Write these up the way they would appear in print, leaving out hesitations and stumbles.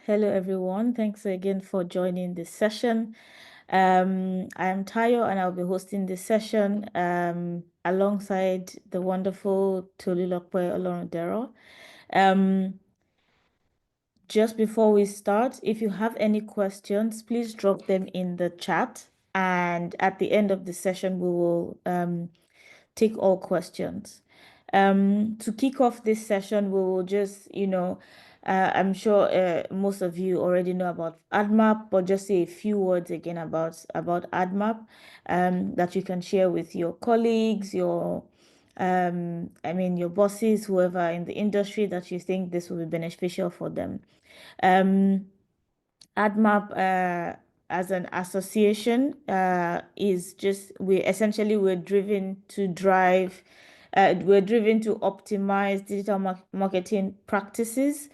Hello, everyone. Thanks again for joining this session. I am Tayo, and I'll be hosting this session alongside the wonderful Tolulope Olorundero. Just before we start, if you have any questions, please drop them in the chat. And at the end of the session, we will take all questions. To kick off this session, we will just, I'm sure most of you already know about ADMAP, but just say a few words again about ADMAP that you can share with your colleagues, your bosses, whoever in the industry that you think this will be beneficial for them. ADMAP as an association is just we're driven to optimize digital marketing practices,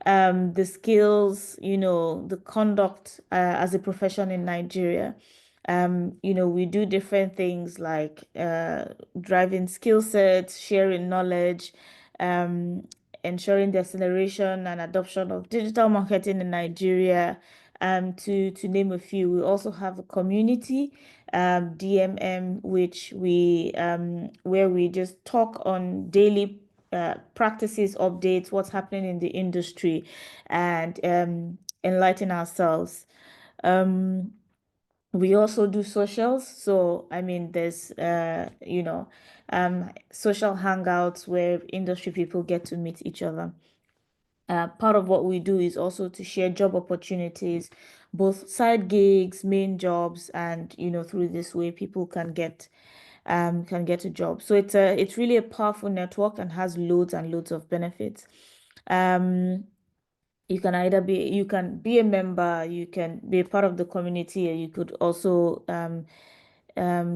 the skills, the conduct as a profession in Nigeria. We do different things like driving skill sets, sharing knowledge, um, ensuring the acceleration and adoption of digital marketing in Nigeria, to name a few. We also have a community, DMM, where we just talk on daily practices, updates, what's happening in the industry, and enlighten ourselves. Um, we also do socials. So, there's, social hangouts where industry people get to meet each other. Part of what we do is also to share job opportunities, both side gigs, main jobs, and through this way people can get a job. So it's really a powerful network and has loads and loads of benefits. You can be a member, you can be a part of the community, and you could also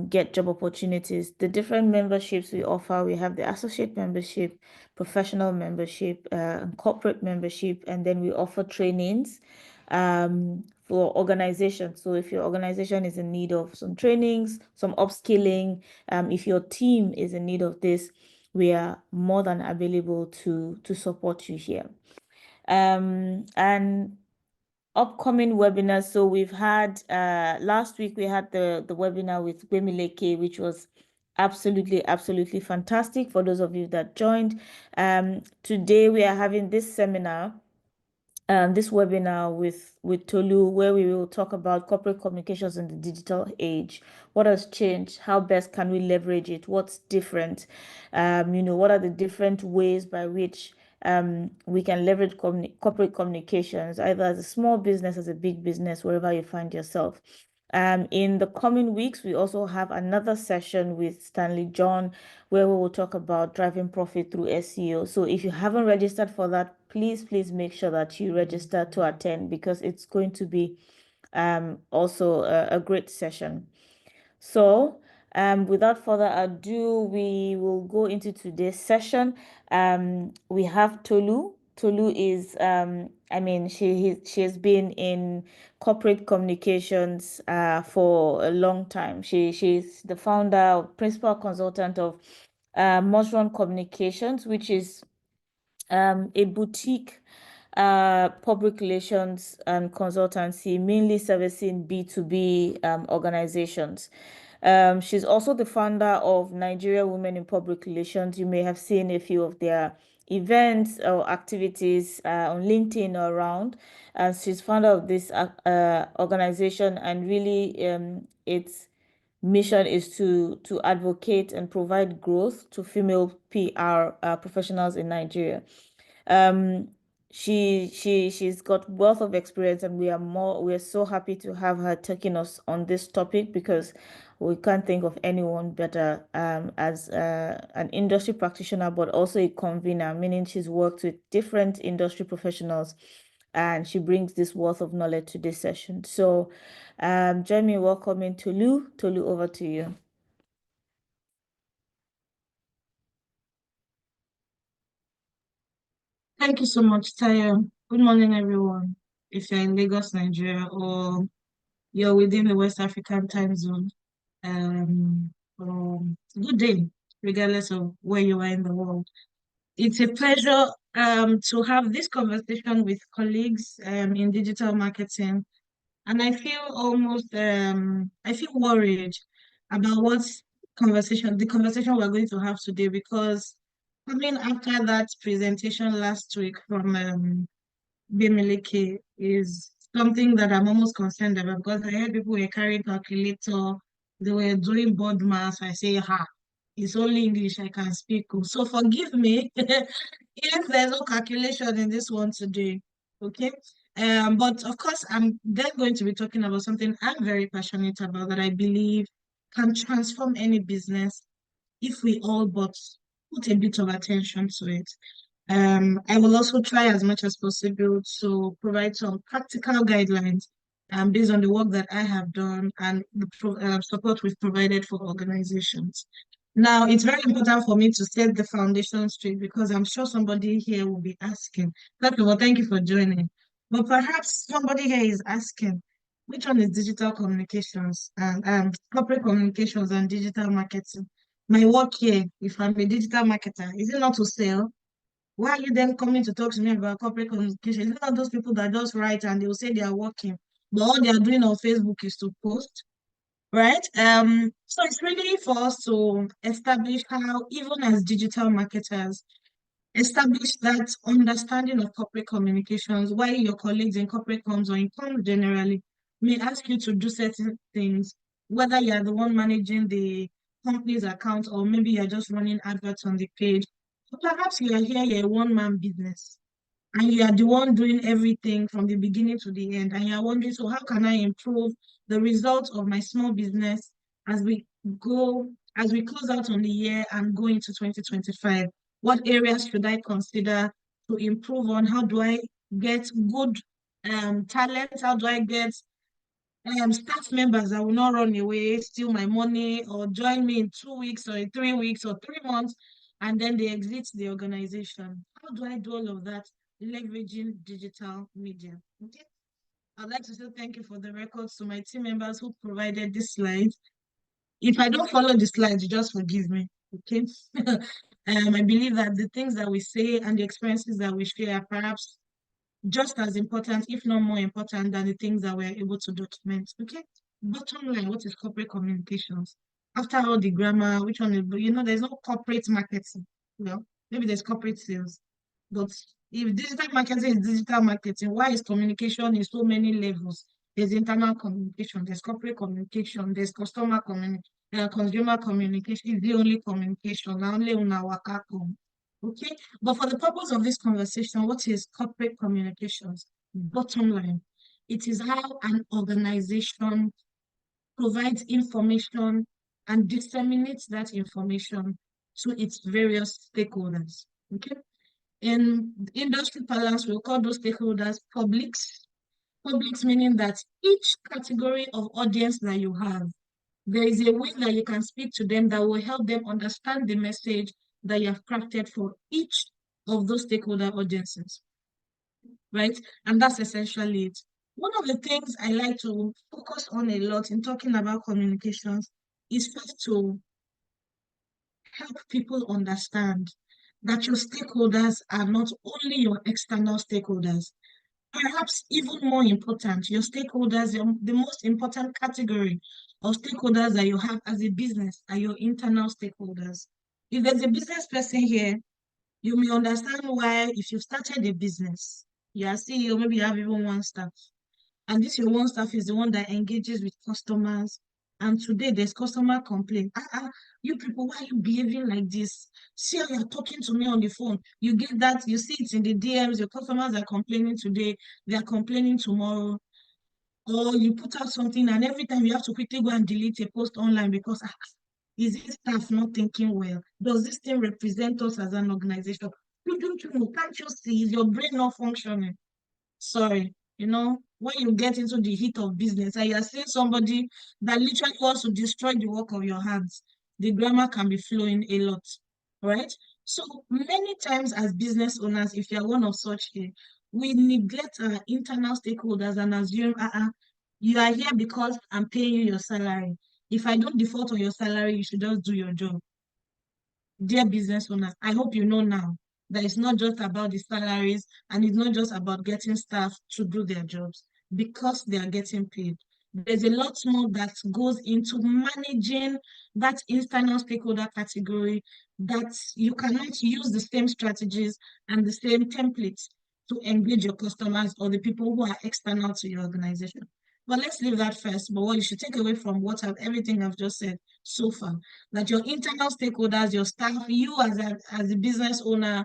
get job opportunities. The different memberships we offer, we have the associate membership, professional membership, corporate membership, and then we offer trainings for organizations. So if your organization is in need of some trainings, some upskilling, if your team is in need of this, we are more than available to support you here. And upcoming webinars. So we've had last week we had the webinar with Gbemileke, which was absolutely fantastic for those of you that joined. Today we are having this seminar, this webinar with Tolu, where we will talk about corporate communications in the digital age. What has changed? How best can we leverage it? What's different? What are the different ways by which we can leverage corporate communications, either as a small business, as a big business, wherever you find yourself. In the coming weeks, we also have another session with Stanley John, where we will talk about driving profit through SEO. So if you haven't registered for that, please make sure that you register to attend, because it's going to be also a great session. So without further ado, we will go into today's session. We have Tolu. Tolu is, she has been in corporate communications for a long time. She's the founder, principal consultant of Mosron Communications, which is a boutique public relations and consultancy, mainly servicing B2B organizations. She's also the founder of Nigeria Women in Public Relations. You may have seen a few of their events or activities on LinkedIn or around. She's founder of this organization, and really its mission is to advocate and provide growth to female PR professionals in Nigeria. Um, she's got wealth of experience, and we're so happy to have her taking us on this topic, because we can't think of anyone better as an industry practitioner, but also a convener, meaning she's worked with different industry professionals, and she brings this wealth of knowledge to this session. So join me in welcoming Tolu. Tolu, over to you. Thank you so much, Tayo. Good morning, everyone. If you're in Lagos, Nigeria, or you're within the West African time zone, good day, regardless of where you are in the world. It's a pleasure to have this conversation with colleagues in digital marketing. And I feel I feel worried about the conversation we're going to have today, because coming after that presentation last week from Bimileke is something that I'm almost concerned about, because I heard people were carrying calculator, they were doing board math. I say, ha, it's only English I can speak. Oh. So forgive me if there's no calculation in this one today. Okay. But of course, I'm then going to be talking about something I'm very passionate about, that I believe can transform any business if we all but put a bit of attention to it. I will also try as much as possible to provide some practical guidelines based on the work that I have done and the support we've provided for organizations. Now, it's very important for me to set the foundation straight, because I'm sure somebody here will be asking. First of all, thank you for joining. But perhaps somebody here is asking, which one is digital communications and corporate communications and digital marketing? My work here, if I'm a digital marketer, is it not to sell? Why are you then coming to talk to me about corporate communication? Is it not those people that just write and they'll say they are working, but all they are doing on Facebook is to post, right? So it's really for us to establish how, even as digital marketers, establish that understanding of corporate communications, why your colleagues in corporate comms or in comms generally may ask you to do certain things, whether you are the one managing the company's account or maybe you're just running adverts on the page. So perhaps you are here, you're a one-man business and you are the one doing everything from the beginning to the end, and you're wondering, so how can I improve the results of my small business as we go, as we close out on the year and go into 2025? What areas should I consider to improve on? How do I get good talent? How do I get staff members that will not run away, steal my money, or join me in 2 weeks or in 3 weeks or 3 months, and then they exit the organization? How do I do all of that leveraging digital media? Okay. I'd like to say thank you for the records to my team members who provided this slide. If I don't follow the slides, just forgive me. Okay. I believe that the things that we say and the experiences that we share are perhaps just as important, if not more important, than the things that we're able to document. Okay. Bottom line, what is corporate communications? After all the grammar, which one is, there's no corporate marketing. Maybe there's corporate sales. But if digital marketing is digital marketing, why is communication in so many levels? There's internal communication, there's corporate communication, there's consumer communication is the only communication. Now only on our okay. But for the purpose of this conversation, what is corporate communications? Bottom line, it is how an organization provides information and disseminates that information to its various stakeholders. Okay. In industry parlance, we'll call those stakeholders publics. Publics meaning that each category of audience that you have, there is a way that you can speak to them that will help them understand the message that you have crafted for each of those stakeholder audiences, right? And that's essentially it. One of the things I like to focus on a lot in talking about communications is first to help people understand that your stakeholders are not only your external stakeholders. Perhaps even more important, your stakeholders, the most important category of stakeholders that you have as a business are your internal stakeholders. If there's a business person here, you may understand why, if you've started a business, you are CEO, maybe you have even one staff, and this your one staff is the one that engages with customers. And today there's customer complaint. You people, why are you behaving like this? See how you're talking to me on the phone. You get that, you see it in the DMs, your customers are complaining today, they are complaining tomorrow. Or you put out something and every time you have to quickly go and delete a post online because is this staff not thinking well? Does this thing represent us as an organization? Don't you know? Can't you see? Is your brain not functioning? Sorry, when you get into the heat of business and you're seeing somebody that literally wants to destroy the work of your hands, the grammar can be flowing a lot, right? So many times as business owners, if you're one of such here, we neglect our internal stakeholders and assume, you are here because I'm paying you your salary. If I don't default on your salary, you should just do your job. Dear business owner, I hope you know now that it's not just about the salaries and it's not just about getting staff to do their jobs because they are getting paid. There's a lot more that goes into managing that internal stakeholder category, that you cannot use the same strategies and the same templates to engage your customers or the people who are external to your organization. But let's leave that first. But what you should take away from everything I've just said so far, that your internal stakeholders, your staff, you as a business owner,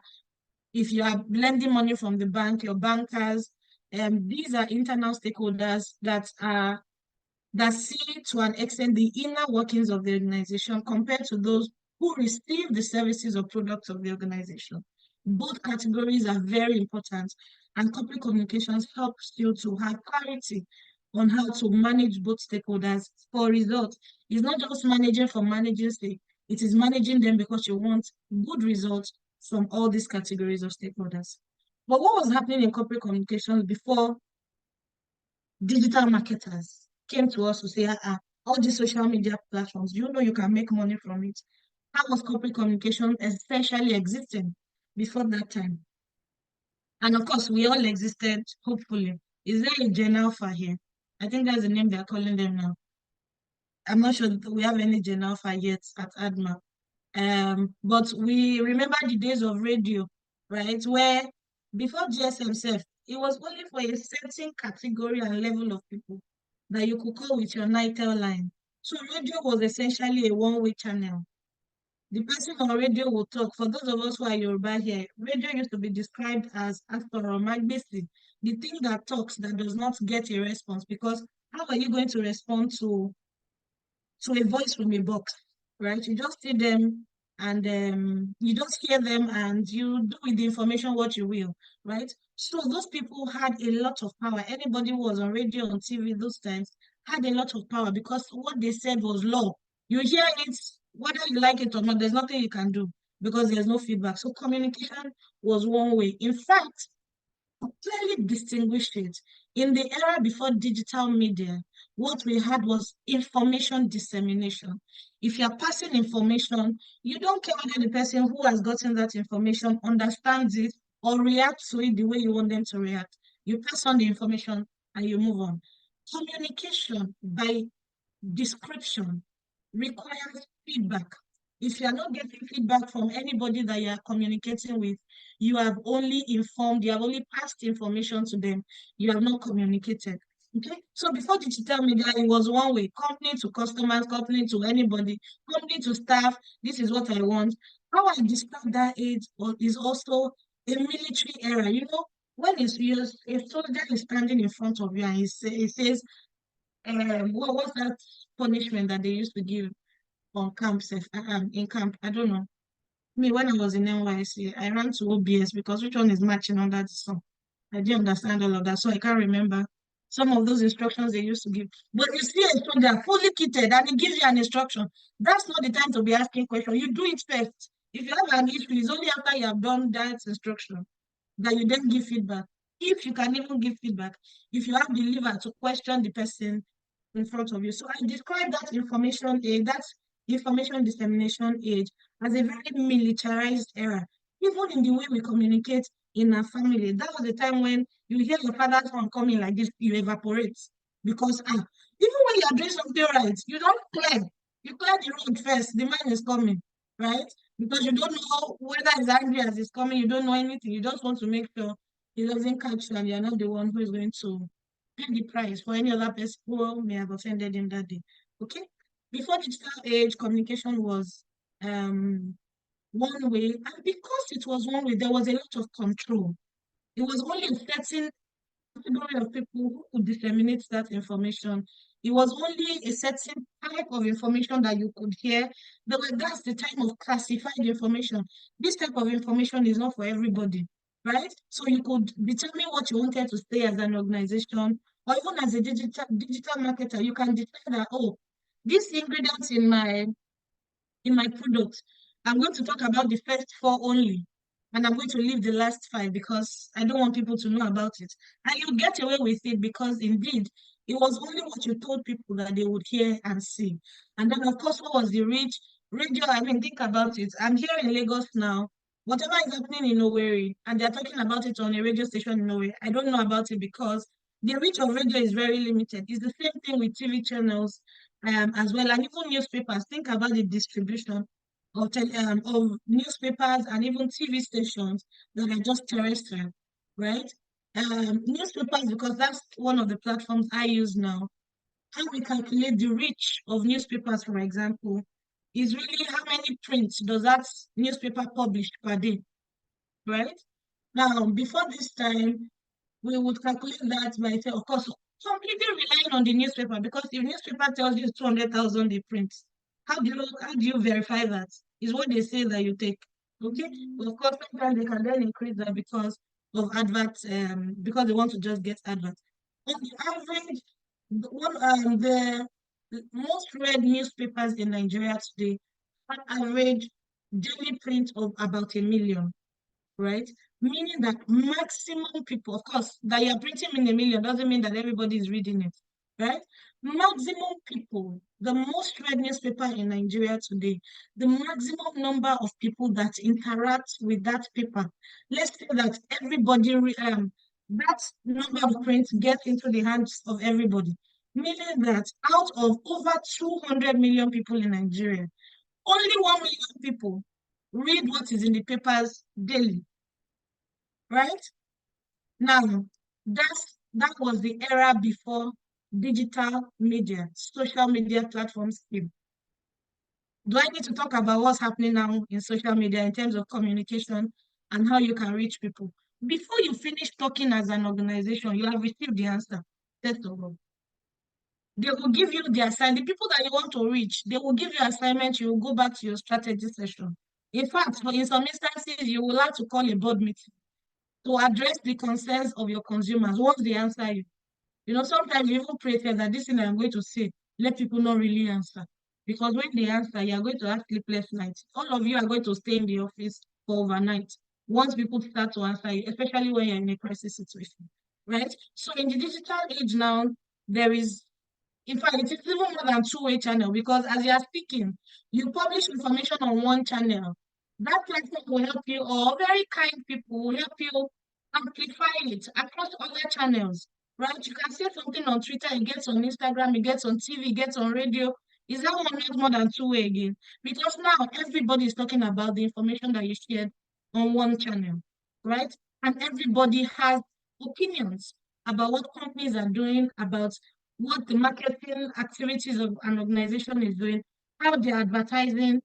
if you are lending money from the bank, your bankers, these are internal stakeholders that see to an extent the inner workings of the organization compared to those who receive the services or products of the organization. Both categories are very important, and corporate communications helps you to have clarity on how to manage both stakeholders for results. It's not just managing for managing sake, it is managing them because you want good results from all these categories of stakeholders. But what was happening in corporate communications before digital marketers came to us to say, all these social media platforms, you know you can make money from it. How was corporate communication essentially existing before that time? And of course, we all existed, hopefully. Is there a Gen Alpha here? I think that's the name they're calling them now. I'm not sure that we have any Gen Alpha yet at ADMA. But we remember the days of radio, right? Where before GSM self, it was only for a certain category and level of people that you could call with your NITEL line. So radio was essentially a one-way channel. The person on radio will talk. For those of us who are Yoruba here, radio used to be described as Asoro Magbesi, the thing that talks that does not get a response, because how are you going to respond to a voice from a box, right? You just see them and you just hear them and you do with the information what you will, right? So those people had a lot of power. Anybody who was on radio, on TV those times had a lot of power because what they said was law. You hear it, whether you like it or not, there's nothing you can do because there's no feedback. So communication was one way. In fact, clearly distinguished it. In the era before digital media, what we had was information dissemination. If you're passing information, you don't care whether the person who has gotten that information understands it or reacts to it the way you want them to react. You pass on the information and you move on. Communication by description requires feedback. If you are not getting feedback from anybody that you are communicating with, you have only informed, you have only passed information to them. You have not communicated. Okay. So before digital media, it was one way, company to customers, company to anybody, company to staff. This is what I want. How I describe that age is also a military era. You know, when it's used, a soldier is standing in front of you and he says, what's that punishment that they used to give on camp, in camp? I don't know. Me, when I was in NYC, I ran to OBS because which one is matching under the sun? I didn't understand all of that, so I can't remember some of those instructions they used to give. But you see a soldier fully kitted and he gives you an instruction. That's not the time to be asking questions. You do it first. If you have an issue, it's only after you have done that instruction that you then give feedback. If you can even give feedback, if you have the liver to question the person in front of you. So I describe that information age, that information dissemination age, as a very militarized era. Even in the way we communicate in our family, that was the time when you hear your father's phone coming like this, you evaporate. Because even when you are doing something right, you don't clear. You clear the road first, the man is coming, right? Because you don't know whether he's angry as he's coming, you don't know anything. You just want to make sure he doesn't catch you and you're not the one who is going to pay the price for any other person who may have offended him that day. Okay? Before digital age, communication was one way, and because it was one way, there was a lot of control. It was only a certain category of people who could disseminate that information. It was only a certain type of information that you could hear. That's the time of classified information. This type of information is not for everybody, right? So you could determine what you wanted to say as an organization, or even as a digital marketer, you can decide that, oh, these ingredients in my product, I'm going to talk about the first four only. And I'm going to leave the last five because I don't want people to know about it. And you get away with it because indeed it was only what you told people that they would hear and see. And then of course, what was the reach? Radio, I mean, think about it. I'm here in Lagos now. Whatever is happening in Owerri, and they're talking about it on a radio station in Owerri, I don't know about it because the reach of radio is very limited. It's the same thing with TV channels as well, and even newspapers. Think about the distribution of newspapers and even TV stations that are just terrestrial, right? Newspapers, because that's one of the platforms I use now. How we calculate the reach of newspapers, for example, is really how many prints does that newspaper publish per day, right? Now, before this time, we would calculate that by, of course, completely relying on the newspaper, because if newspaper tells you 200,000 they print, how do you verify that? Is what they say that you take. Okay, but of course sometimes they can then increase that because of adverts, because they want to just get adverts. On the average, the most read newspapers in Nigeria today have average daily print of about 1 million, right? Meaning that maximum people, of course, that you're printing in 1 million doesn't mean that everybody is reading it, right? Maximum people, the most read newspaper in Nigeria today, the maximum number of people that interact with that paper, let's say that that number of prints gets into the hands of everybody, meaning that out of over 200 million people in Nigeria, only 1 million people read what is in the papers daily, right? Now, that was the era before digital media, social media platforms came. Do I need to talk about what's happening now in social media in terms of communication and how you can reach people? Before you finish talking as an organization, you have received the answer. First of all, they will give you the assignment. The people that you want to reach, they will give you assignment. You will go back to your strategy session. In fact, in some instances, you will have to call a board meeting to address the concerns of your consumers once they answer you. Sometimes you even pray that this thing I'm going to say, let people not really answer. Because when they answer, you are going to have sleepless nights. All of you are going to stay in the office for overnight once people start to answer you, especially when you're in a crisis situation, right? So in the digital age now, there is, in fact, it is even more than two-way channel, because as you are speaking, you publish information on one channel. That platform will help you, or very kind people will help you amplify it across other channels, right? You can say something on Twitter, it gets on Instagram, it gets on TV, it gets on radio. Is that one not more than two-way again? Because now everybody is talking about the information that you shared on one channel, right? And everybody has opinions about what companies are doing, about what the marketing activities of an organization is doing, how they're advertising,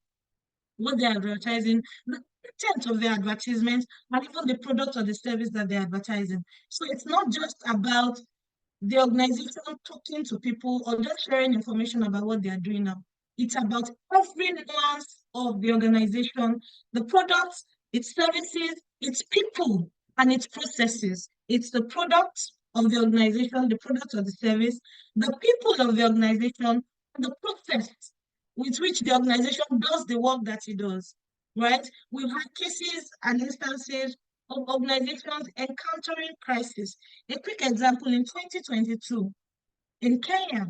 what they're advertising, the content of their advertisements, and even the product or the service that they're advertising. So it's not just about the organization talking to people or just sharing information about what they are doing now. It's about every nuance of the organization, the products, its services, its people, and its processes. It's the product of the organization, the product of the service, the people of the organization, and the process with which the organization does the work that it does, right? We've had cases and instances of organizations encountering crisis. A quick example, in 2022, in Kenya,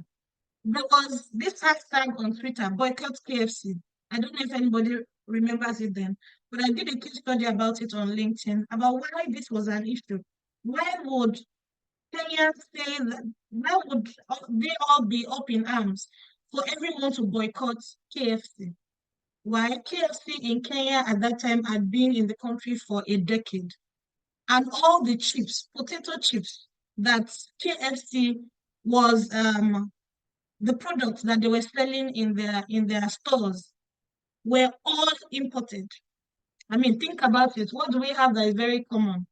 there was this hashtag on Twitter, boycott KFC. I don't know if anybody remembers it then, but I did a case study about it on LinkedIn about why this was an issue. Why would Kenyans say that, why would they all be up in arms for everyone to boycott KFC? Why? KFC in Kenya at that time had been in the country for a decade, and all the chips, potato chips that KFC was the products that they were selling in their stores were all imported. I mean, think about it. What do we have that is very common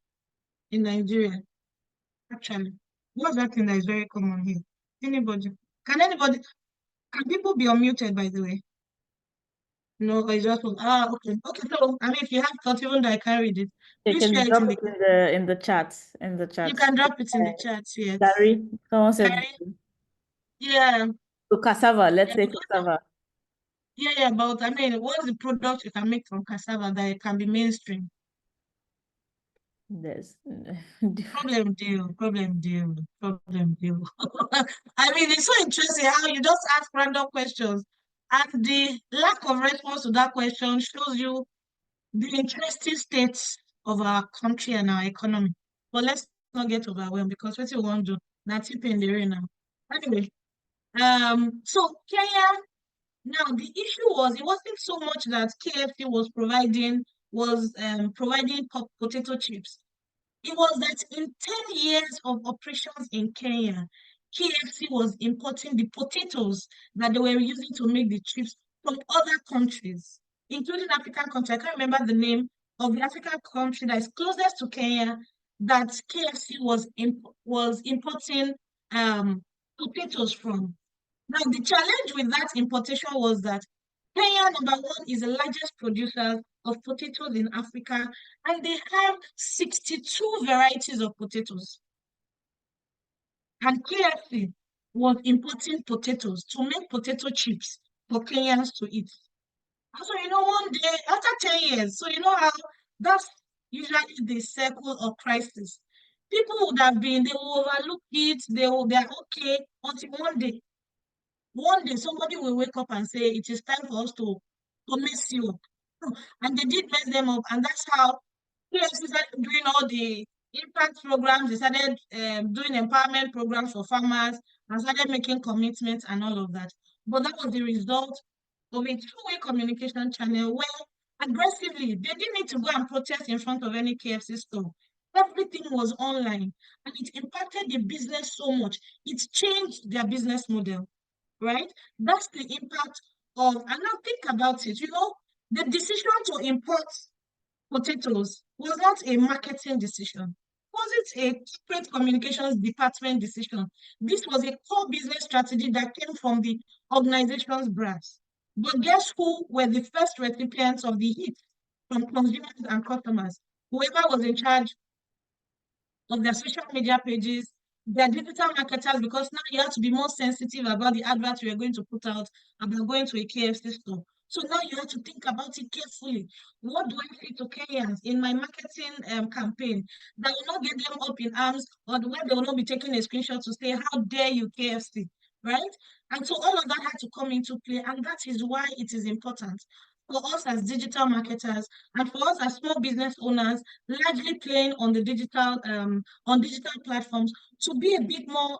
in Nigeria? Actually, what's that thing that is very common here? Anybody? Anybody? Can people be unmuted, by the way? No, I just okay. Okay, so I mean, if you have thoughts, even though I can't read it, You please can share it drop in it the. in the chat. In the You chat. can drop it in the chat. Yes. Gary, someone said Gary? Yeah. so cassava. Let's say cassava. Yeah, but I mean, what's the product you can make from cassava that it can be mainstream? There's Problem deal, problem deal, problem deal. I mean, it's so interesting how you just ask random questions, and the lack of response to that question shows you the interesting states of our country and our economy. But let's not get overwhelmed because what you want to do, that's it in the rain now. Anyway, so Kenya, now the issue was it wasn't so much that KFC was providing potato chips. It was that in 10 years of operations in Kenya, KFC was importing the potatoes that they were using to make the chips from other countries, including African countries. I can't remember the name of the African country that is closest to Kenya that KFC was importing potatoes from. Now, the challenge with that importation was that Kenya, number one, is the largest producer of potatoes in Africa, and they have 62 varieties of potatoes. And KFC was importing potatoes to make potato chips for Kenyans to eat. And so, one day, after 10 years, so you know how that's usually the circle of crisis. People would have been, they will overlook it, they're okay until one day somebody will wake up and say it is time for us to mess you up. And they did mess them up, and that's how KFC started doing all the impact programs. They started doing empowerment programs for farmers and started making commitments and all of that. But that was the result of a two-way communication channel where aggressively they didn't need to go and protest in front of any KFC store. Everything was online, and it impacted the business so much. It changed their business model, right? That's the impact of, and now think about it, the decision to import potatoes was not a marketing decision. Wasn't a corporate communications department decision. This was a core business strategy that came from the organization's brass. But guess who were the first recipients of the hit from consumers and customers? Whoever was in charge of their social media pages, their digital marketers, because now you have to be more sensitive about the adverts you are going to put out about going to a KFC store. So now you have to think about it carefully. What do I say to Kenyans in my marketing campaign that will not get them up in arms, or where they will not be taking a screenshot to say, how dare you, KFC, right? And so all of that had to come into play, and that is why it is important for us as digital marketers and for us as small business owners, largely playing on the on digital platforms, to be a bit more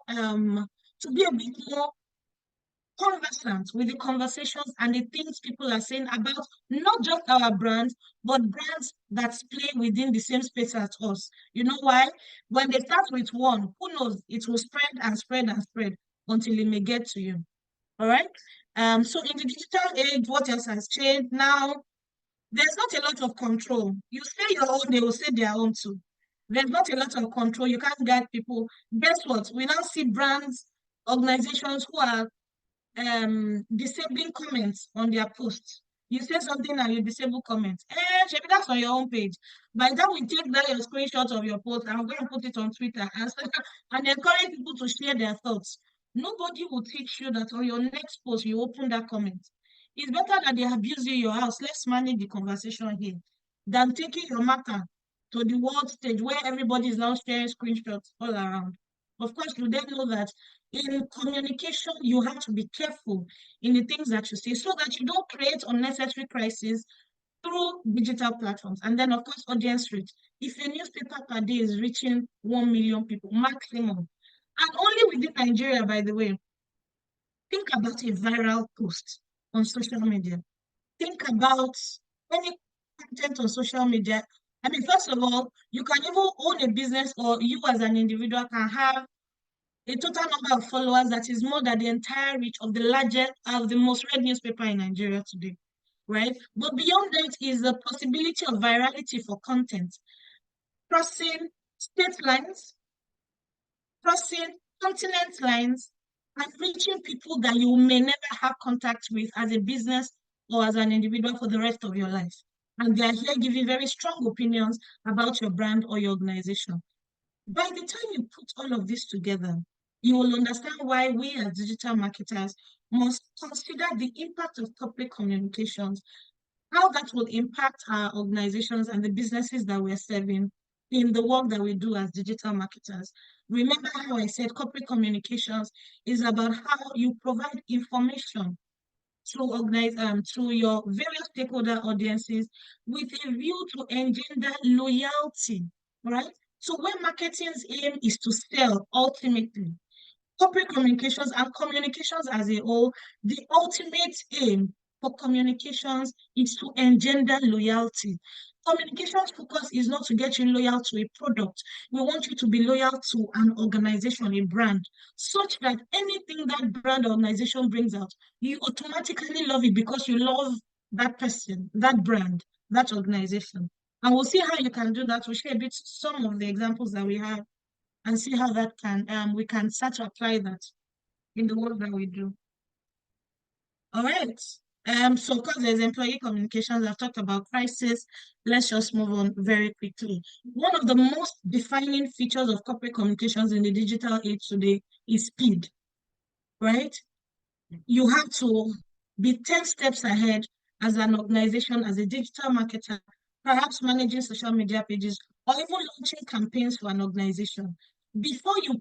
conversant with the conversations and the things people are saying about not just our brands, but brands that play within the same space as us. You know why? When they start with one, who knows, it will spread and spread and spread until it may get to you. All right. So in the digital age, what else has changed? Now, there's not a lot of control. You say your own, they will say their own too. There's not a lot of control. You can't guide people. Guess what? We now see brands, organizations who are disabling comments on their posts. You say something and you disable comments. Maybe that's on your own page. By the time we take that your screenshot of your post and we're going to put it on Twitter and encourage people to share their thoughts, nobody will teach you that on your next post you open that comment. It's better that they abuse you in your house. Let's manage the conversation here than taking your matter to the world stage where everybody is now sharing screenshots all around. Of course, you then know that in communication, you have to be careful in the things that you say so that you don't create unnecessary crises through digital platforms. And then, of course, audience reach. If a newspaper per day is reaching 1 million people maximum, and only within Nigeria, by the way, think about a viral post on social media. Think about any content on social media. I mean, first of all, you can even own a business, or you as an individual can have a total number of followers that is more than the entire reach of the most read newspaper in Nigeria today, right? But beyond that is the possibility of virality for content, crossing state lines, crossing continent lines, and reaching people that you may never have contact with as a business or as an individual for the rest of your life. And they are here giving very strong opinions about your brand or your organization. By the time you put all of this together, you will understand why we as digital marketers must consider the impact of public communications, how that will impact our organizations and the businesses that we're serving in the work that we do as digital marketers. Remember how I said corporate communications is about how you provide information to your various stakeholder audiences with a view to engender loyalty, right? So when marketing's aim is to sell ultimately, corporate communications and communications as a whole, the ultimate aim for communications is to engender loyalty. Communications focus is not to get you loyal to a product. We want you to be loyal to an organization, a brand, such that anything that brand or organization brings out, you automatically love it because you love that person, that brand, that organization. And we'll see how you can do that. We'll share a bit some of the examples that we have and see how that can we can start to apply that in the work that we do. All right. So because there's employee communications, I've talked about crisis. Let's just move on very quickly. One of the most defining features of corporate communications in the digital age today is speed, right? You have to be 10 steps ahead as an organization, as a digital marketer, perhaps managing social media pages, or even launching campaigns for an organization. Before you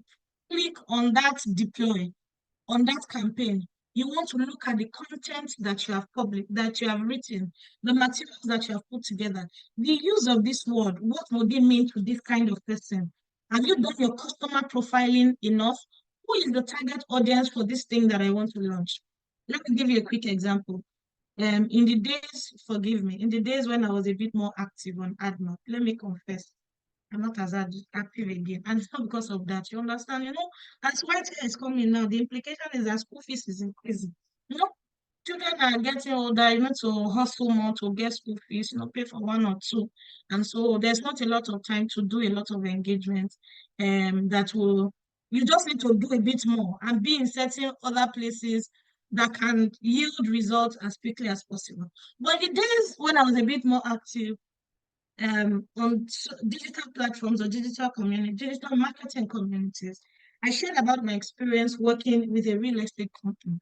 click on that deploy, on that campaign, you want to look at the content that you have published, that you have written, the materials that you have put together, the use of this word. What would it mean to this kind of person? Have you done your customer profiling enough? Who is the target audience for this thing that I want to launch? Let me give you a quick example. In the days, forgive me, in the days when I was a bit more active on AdMob, let me confess, I'm not as active again. And it's not because of that. You understand? As white hair is coming now, the implication is that school fees is increasing. You know, children are getting older, to hustle more to get school fees, pay for one or two. And so there's not a lot of time to do a lot of engagement that will, you just need to do a bit more and be in certain other places that can yield results as quickly as possible. But the days when I was a bit more active, on digital platforms or digital marketing communities, I shared about my experience working with a real estate company.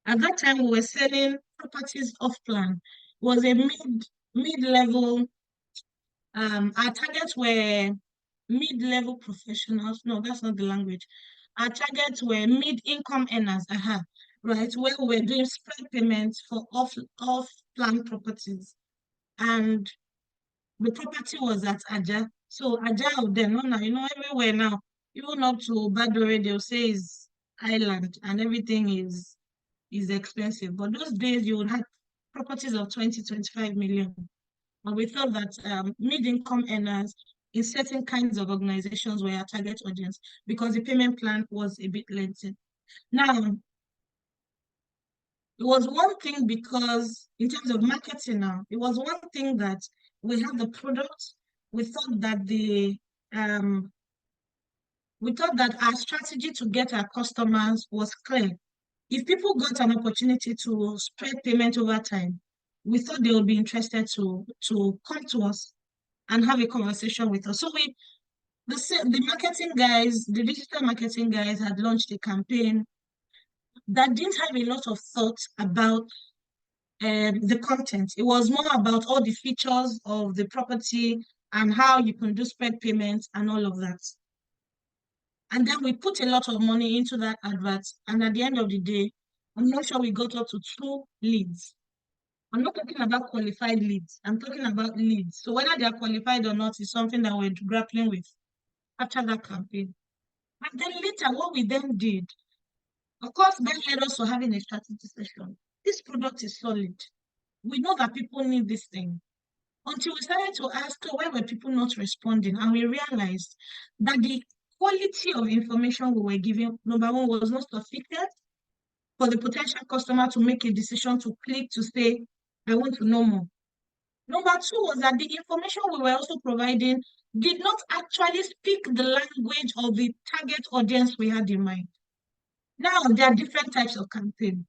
At that time, we were selling properties off plan. It was a mid-level. Our targets were mid-level professionals. No, that's not the language. Our targets were mid-income earners. Right, where we were doing spread payments for off-plan properties, and the property was at Aja. So Aja then, no, now, everywhere now, even up to Badore, they'll say is island and everything is expensive. But those days you would have properties of 20-25 million. And we thought that mid-income earners in certain kinds of organizations were our target audience because the payment plan was a bit lengthy. Now, it was one thing because in terms of marketing now, it was one thing that we had the product. We thought that our strategy to get our customers was clear. If people got an opportunity to spread payment over time, we thought they would be interested to come to us and have a conversation with us. So the marketing guys, the digital marketing guys had launched a campaign that didn't have a lot of thought about the content. It was more about all the features of the property and how you can do spread payments and all of that. And then we put a lot of money into that advert. And at the end of the day, I'm not sure we got up to 2 leads. I'm not talking about qualified leads. I'm talking about leads. So whether they are qualified or not is something that we're grappling with after that campaign. And then later, what we then did, of course, that led us to having a strategy session. This product is solid. We know that people need this thing. Until we started to ask, why were people not responding? And we realized that the quality of information we were giving, number one, was not sufficient for the potential customer to make a decision to click to say, I want to know more. Number two was that the information we were also providing did not actually speak the language of the target audience we had in mind. Now, there are different types of campaign.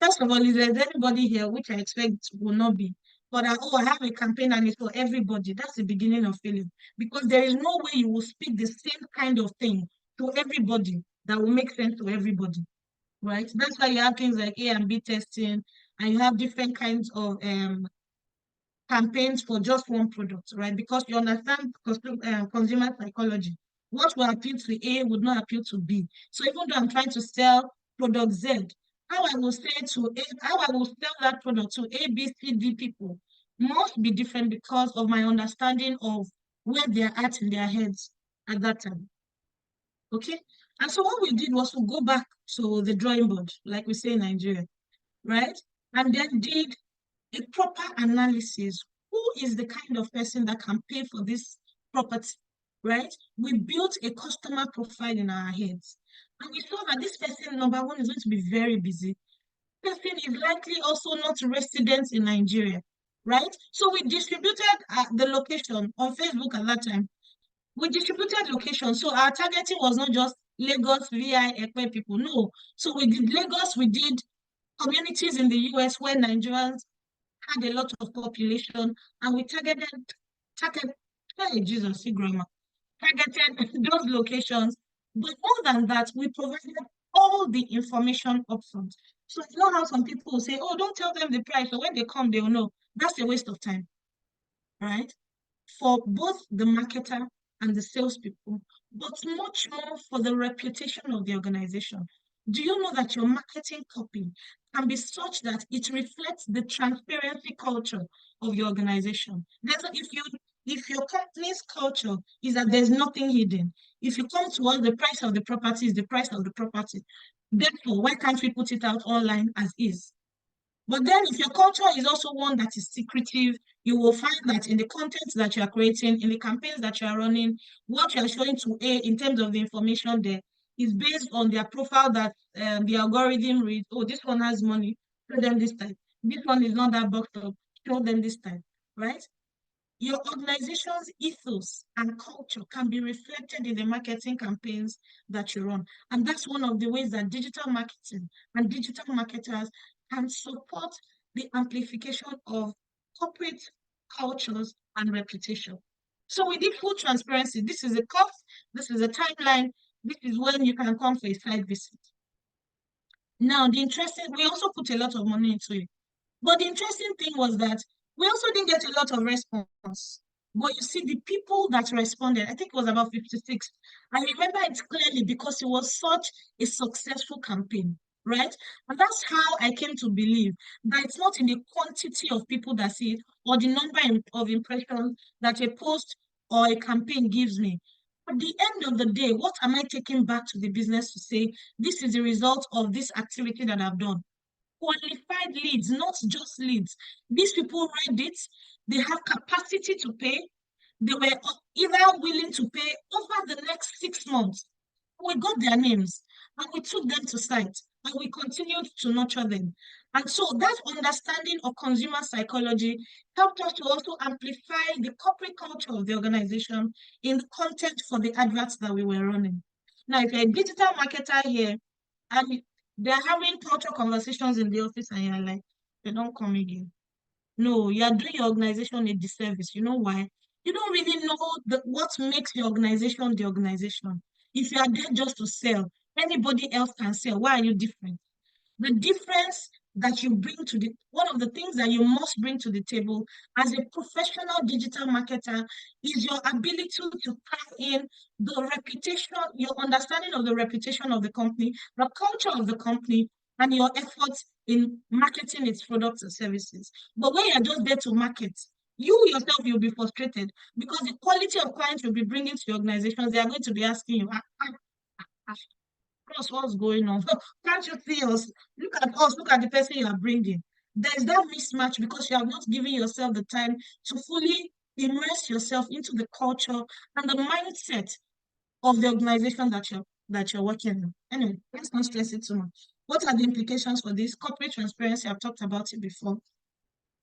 First of all, is there anybody here, which I expect will not be, but I have a campaign and it's for everybody. That's the beginning of failure. Because there is no way you will speak the same kind of thing to everybody that will make sense to everybody, right? That's why you have things like A and B testing, and you have different kinds of campaigns for just one product, right? Because you understand consumer psychology. What will appeal to A would not appeal to B. So even though I'm trying to sell product Z, how I will say to how I will sell that product to A, B, C, D people must be different because of my understanding of where they're at in their heads at that time. Okay. And so what we did was to go back to the drawing board, like we say in Nigeria, right? And then did a proper analysis. Who is the kind of person that can pay for this property, right? We built a customer profile in our heads. And we saw that this person, number one, is going to be very busy. Person is likely also not resident in Nigeria, right? So we distributed the location on Facebook at that time. We distributed location. So our targeting was not just Lagos, VI, Ekpe people. No. So we did Lagos, we did communities in the US where Nigerians had a lot of population, and we targeted, hey, Jesus, see grammar, targeted those locations. But more than that, we provided all the information upfront. So you know how some people will say, oh, don't tell them the price, so when they come, they'll know. That's a waste of time, right? For both the marketer and the salespeople, but much more for the reputation of the organization. Do you know that your marketing copy can be such that it reflects the transparency culture of your organization? If your company's culture is that there's nothing hidden, if you come to us, the price of the property is the price of the property. Therefore, why can't we put it out online as is? But then if your culture is also one that is secretive, you will find that in the content that you are creating, in the campaigns that you are running, what you are showing to A in terms of the information there is based on their profile that the algorithm reads, oh, this one has money, show them this type. This one is not that boxed up, show them this type, right? Your organization's ethos and culture can be reflected in the marketing campaigns that you run. And that's one of the ways that digital marketing and digital marketers can support the amplification of corporate cultures and reputation. So we did full transparency. This is a cost, this is a timeline, this is when you can come for a site visit. Now, we also put a lot of money into it. But the interesting thing was that we also didn't get a lot of response. But you see, the people that responded, I think it was about 56. I remember it clearly because it was such a successful campaign, right? And that's how I came to believe that it's not in the quantity of people that see it or the number of impressions that a post or a campaign gives me. At the end of the day, what am I taking back to the business to say, this is the result of this activity that I've done? Qualified leads, not just leads. These people read it, they have capacity to pay, they were either willing to pay over the next 6 months. We got their names and we took them to site and we continued to nurture them. And so that understanding of consumer psychology helped us to also amplify the corporate culture of the organization in the content for the adverts that we were running. Now, if you're a digital marketer here and they're having culture conversations in the office and you're like, they don't come again. No, you're doing your organization a disservice. You know why? You don't really know what makes the organization the organization. If you are there just to sell, anybody else can sell. Why are you different? The difference that you bring to one of the things that you must bring to the table as a professional digital marketer is your ability to tie in the reputation, your understanding of the reputation of the company, the culture of the company, and your efforts in marketing its products and services. But when you're just there to market, you yourself, you'll be frustrated because the quality of clients you'll be bringing to your organizations, they are going to be asking you, what's going on? Can't you see us? Look at us, look at the person you are bringing. There's that mismatch because you have not given yourself the time to fully immerse yourself into the culture and the mindset of the organization that you're working in. Anyway, let's not stress it too much. What are the implications for this? Corporate transparency, I've talked about it before.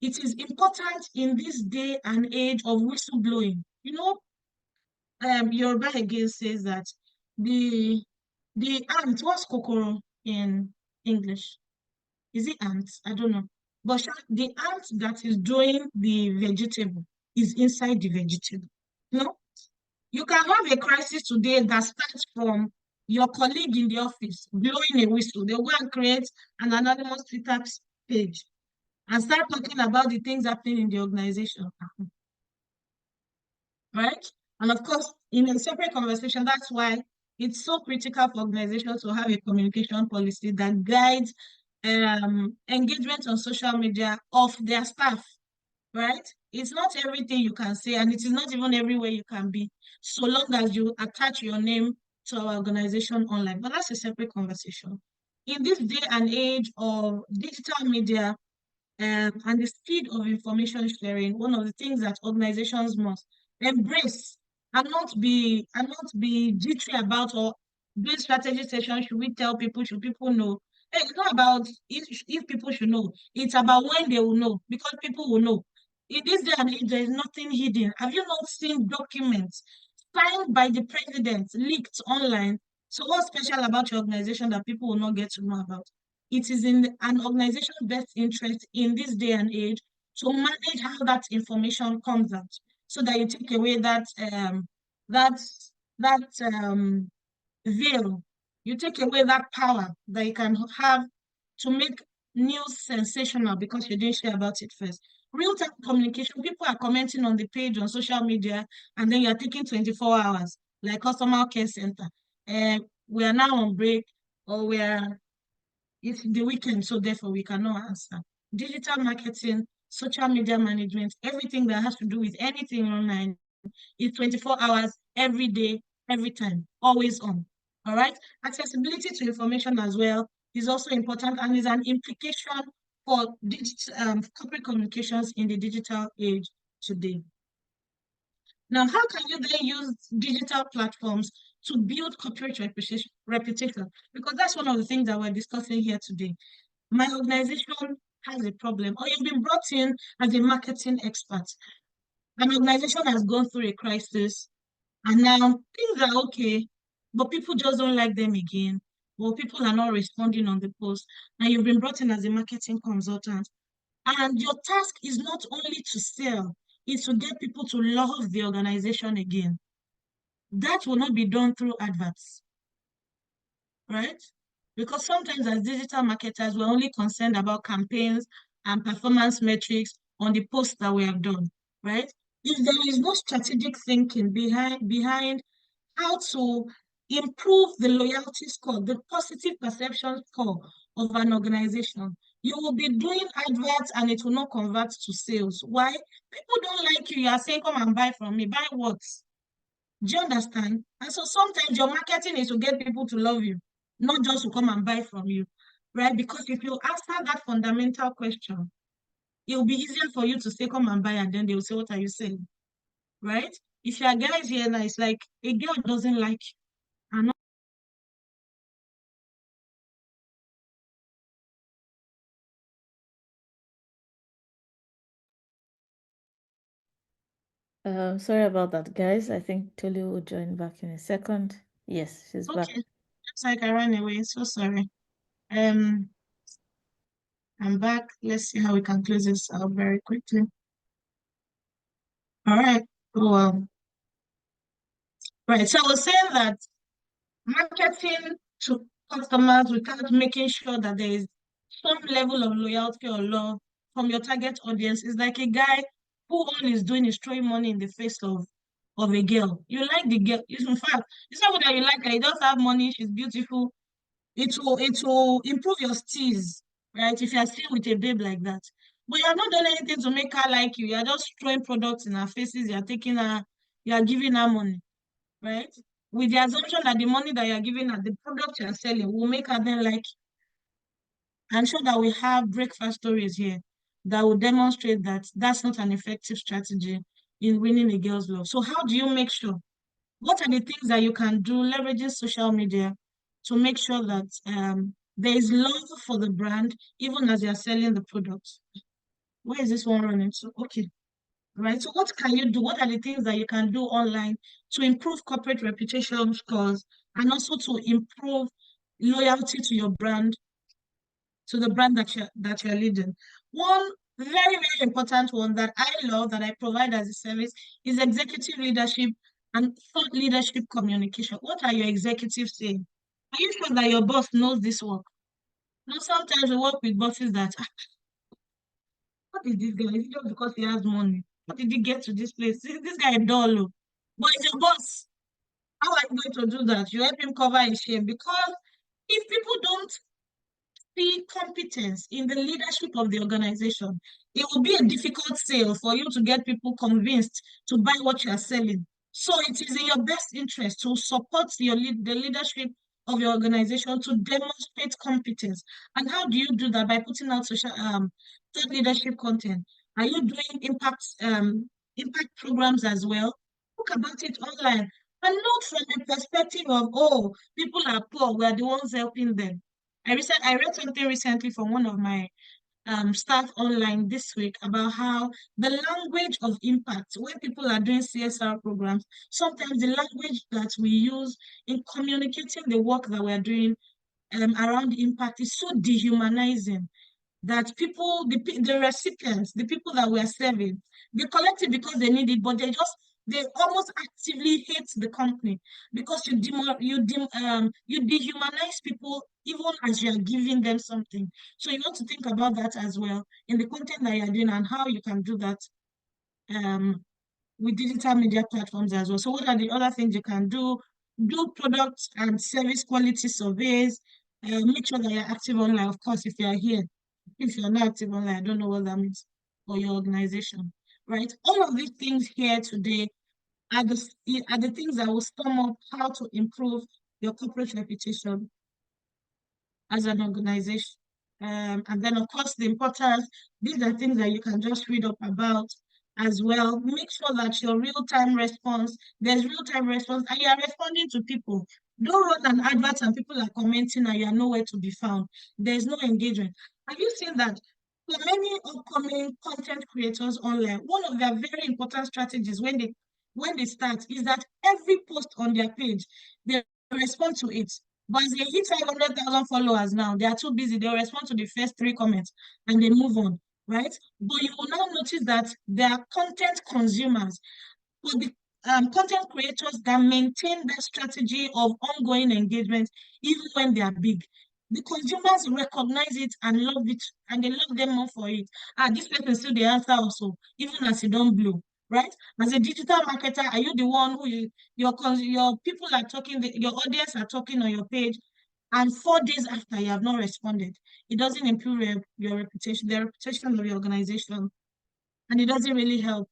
It is important in this day and age of whistleblowing. You know, Yoruba again says that the ant, what's kokoro in English? Is it ant? I don't know. But the ant that is doing the vegetable is inside the vegetable. No? You can have a crisis today that starts from your colleague in the office blowing a whistle. They'll go and create an anonymous Twitter page and start talking about the things happening in the organization. Right? And of course, in a separate conversation, that's why it's so critical for organizations to have a communication policy that guides engagement on social media of their staff, right? It's not everything you can say, and it is not even everywhere you can be, so long as you attach your name to our organization online. But that's a separate conversation. In this day and age of digital media, and the speed of information sharing, one of the things that organizations must embrace and not be jittery about, or doing strategy sessions. Should we tell people? Should people know? Hey, it's not about if people should know. It's about when they will know, because people will know. In this day and age, there is nothing hidden. Have you not seen documents signed by the president leaked online? So what's special about your organization that people will not get to know about? It is in an organization's best interest in this day and age to manage how that information comes out, so that you take away that that veil, you take away that power that you can have to make news sensational because you didn't share about it first. Real-time communication, people are commenting on the page on social media, and then you're taking 24 hours, like customer care center. We are now on break, or it's the weekend, so therefore we cannot answer. Digital marketing, social media management, everything that has to do with anything online is 24 hours, every day, every time, always on. All right. Accessibility to information as well is also important, and is an implication for corporate communications in the digital age today. Now, how can you then use digital platforms to build corporate reputation? Because that's one of the things that we're discussing here today. My organization has a problem, or you've been brought in as a marketing expert. An organization has gone through a crisis, and now things are okay, but people just don't like them again. Well, people are not responding on the post, and you've been brought in as a marketing consultant. And your task is not only to sell, it's to get people to love the organization again. That will not be done through adverts, right? Because sometimes as digital marketers, we're only concerned about campaigns and performance metrics on the posts that we have done, right? If there is no strategic thinking behind how to improve the loyalty score, the positive perception score of an organization, you will be doing adverts and it will not convert to sales. Why? People don't like you. You are saying, come and buy from me. Buy what? Do you understand? And so sometimes your marketing is to get people to love you, not just to come and buy from you, right? Because if you answer that fundamental question, it will be easier for you to say, come and buy, and then they will say, what are you saying? Right? If you are guys here now, it's like a girl doesn't like you. And Sorry about that, guys. I think Tolu will join back in a second. Yes, she's back. okay, looks like I ran away. So sorry. Um, I'm back. Let's see how we can close this out very quickly. All right. Well, right. So I was saying that marketing to customers without making sure that there is some level of loyalty or love from your target audience is like a guy who all he's doing is throwing money in the face of a girl. You like the girl. In fact, it's not that you like her. You just have money. She's beautiful. It will improve your steez, right? If you are still with a babe like that. But you are not doing anything to make her like you. You are just throwing products in her faces. You are taking her, you are giving her money, right? With the assumption that the money that you are giving her, the product you are selling, will make her then like you. I'm sure that we have breakfast stories here that will demonstrate that that's not an effective strategy in winning a girl's love. So how do you make sure? What are the things that you can do leveraging social media to make sure that there is love for the brand even as you're selling the product? Where is this one running to? Okay, right. So what can you do? What are the things that you can do online to improve corporate reputation scores, and also to improve loyalty to your brand, to the brand that you're leading? One very, very important one that I love, that I provide as a service, is executive leadership and thought leadership communication. What are your executives saying? Are you sure that your boss knows this work? No, sometimes we work with bosses that, what is this guy? Is it just because he has money? How did he get to this place? This guy is dull. Oh. But it's your boss. How are you going to do that? You help him cover his shame. Because if people don't the competence in the leadership of the organization. It will be a difficult sale for you to get people convinced to buy what you are selling. So it is in your best interest to support the leadership of your organization to demonstrate competence. And how do you do that? By putting out thought leadership content. Are you doing impact programs as well? Talk about it online. And not from a perspective of, oh, people are poor, we are the ones helping them. I read something recently from one of my staff online this week about how the language of impact, when people are doing CSR programs, sometimes the language that we use in communicating the work that we're doing around impact is so dehumanizing that people, the recipients, the people that we are serving, they collect it because they need it, but they almost actively hate the company because you dehumanize people even as you are giving them something. So you want to think about that as well in the content that you're doing and how you can do that um, with digital media platforms as well. So what are the other things you can do? Do product and service quality surveys. Make sure that you're active online. Of course, if you're here, if you're not active online, I don't know what that means for your organization, right? All of these things here today are the things that will sum up how to improve your corporate reputation as an organization. And then, of course, the importance, these are things that you can just read up about as well. Make sure that your real-time response, there's real-time response, and you are responding to people. Don't run an advert and people are commenting and you are nowhere to be found. There's no engagement. Have you seen that? For many upcoming content creators online, one of their very important strategies when they start is that every post on their page, they respond to it. But as they hit 500,000 followers now, they are too busy. They'll respond to the first 3 comments and they move on, right? But you will now notice that there are content consumers, but the content creators that maintain that strategy of ongoing engagement, even when they are big. The consumers recognize it and love it, and they love them more for it. Ah, this person still the answer also, even as you don't blow, right? As a digital marketer, are you the one who your people are talking, your audience are talking on your page, and 4 days after you have not responded? It doesn't improve your reputation, the reputation of your organization, and it doesn't really help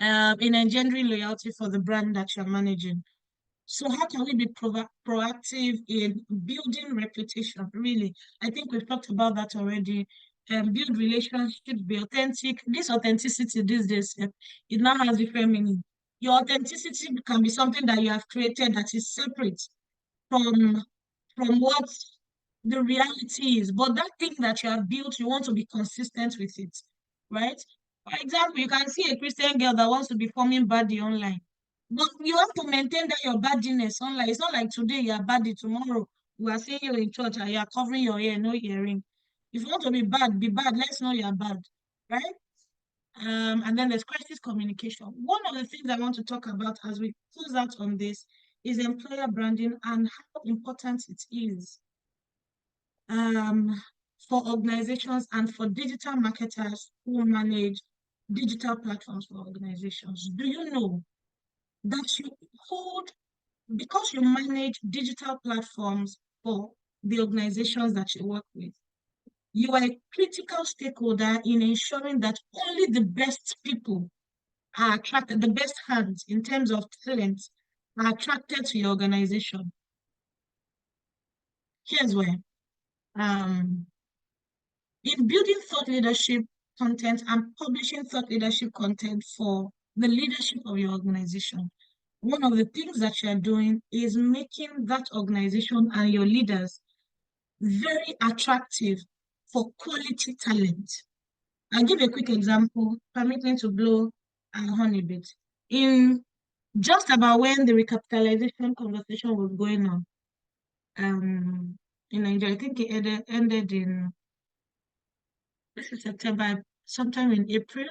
in engendering loyalty for the brand that you're managing. So how can we be proactive in building reputation? Really, I think we've talked about that already. Build relationships, be authentic. This authenticity these days, it now has different meaning. Your authenticity can be something that you have created that is separate from what the reality is. But that thing that you have built, you want to be consistent with it, right? For example, you can see a Christian girl that wants to be forming body online. But you have to maintain that your badiness online. It's not like today you are baddie, tomorrow we are seeing you in church and you are covering your hair, no earring. If you want to be bad, be bad. Let's know you are bad, right? And then there's crisis communication. One of the things I want to talk about as we close out on this is employer branding and how important it is for organizations and for digital marketers who manage digital platforms for organizations. Do you know that you hold, because you manage digital platforms for the organizations that you work with, you are a critical stakeholder in ensuring that only the best people are attracted, the best hands in terms of talent are attracted to your organization. Here's where. In building thought leadership content and publishing thought leadership content for the leadership of your organization, one of the things that you're doing is making that organization and your leaders very attractive for quality talent. I'll give a quick example, permit me to blow a honey bit. In just about when the recapitalization conversation was going on in Nigeria, I think it ended in this is September, sometime in April.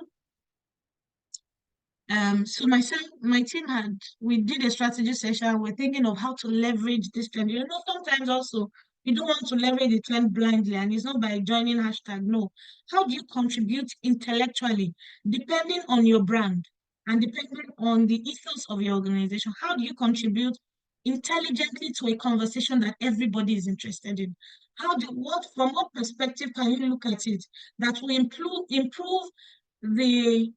So my team we did a strategy session. We're thinking of how to leverage this trend. You know, sometimes also you don't want to leverage the trend blindly, and it's not by joining hashtag. No, how do you contribute intellectually, depending on your brand and depending on the ethos of your organization? How do you contribute intelligently to a conversation that everybody is interested in? From what perspective can you look at it that will improve the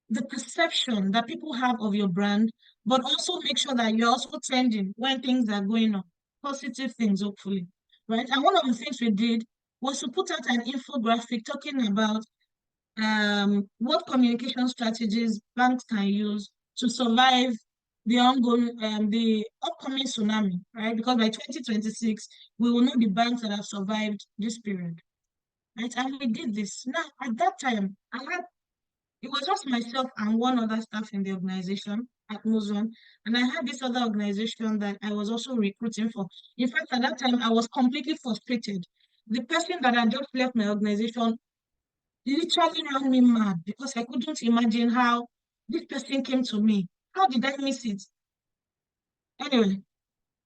the perception that people have of your brand, but also make sure that you're also trending when things are going on, positive things, hopefully, right? And one of the things we did was to put out an infographic talking about what communication strategies banks can use to survive the upcoming tsunami, right? Because by 2026, we will know the banks that have survived this period, right? And we did this. Now, at that time, it was just myself and one other staff in the organization at Muzon. And I had this other organization that I was also recruiting for. In fact, at that time, I was completely frustrated. The person that had just left my organization literally ran me mad because I couldn't imagine how this person came to me. How did I miss it? Anyway,